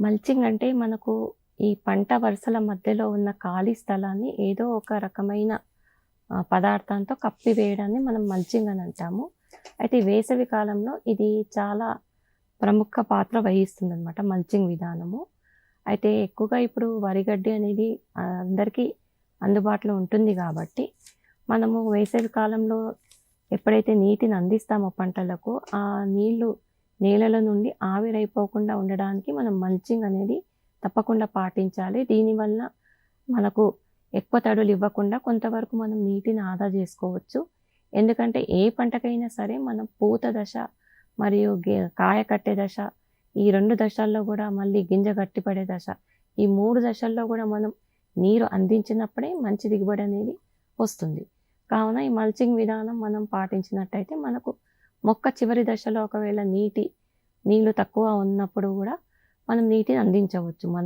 Mulching అంటే మనకు ఈ పంట వరుసల మధ్యలో ఉన్న ఖాళీ స్థలాన్ని ఏదో ఒక రకమైన పదార్థంతో కప్పివేయడాన్ని మనం మల్చింగ్ అని అంటాము. అయితే వేసవి కాలంలో ఇది చాలా ప్రముఖ పాత్ర వహిస్తుందనమాట మల్చింగ్ విధానము. అయితే ఎక్కువగా ఇప్పుడు వరిగడ్డి అనేది అందరికీ అందుబాటులో ఉంటుంది కాబట్టి, మనము వేసవి కాలంలో ఎప్పుడైతే నీటిని అందిస్తామో పంటలకు, ఆ నీళ్లు నేలల నుండి ఆవిరైపోకుండా ఉండడానికి మనం మల్చింగ్ అనేది తప్పకుండా పాటించాలి. దీనివల్ల మనకు ఎక్కువ తడులు ఇవ్వకుండా కొంతవరకు మనం నీటిని ఆదా చేసుకోవచ్చు. ఎందుకంటే ఏ పంటకైనా సరే మనం పూత దశ మరియు కాయ కట్టే దశ, ఈ 2 దశల్లో గూడా మళ్ళీ గింజ గట్టిపడే దశ, ఈ 3 దశల్లో గూడా మనం నీరు అందించినప్పుడే మంచి దిగుబడి అనేది వస్తుంది. కావున ఈ మల్చింగ్ విధానం మనం పాటించినట్టయితే మనకు మొక్క చివరి దశలో ఒకవేళ నీళ్లు తక్కువ ఉన్నప్పుడు గూడా మనం నీటిని అందించవచ్చు.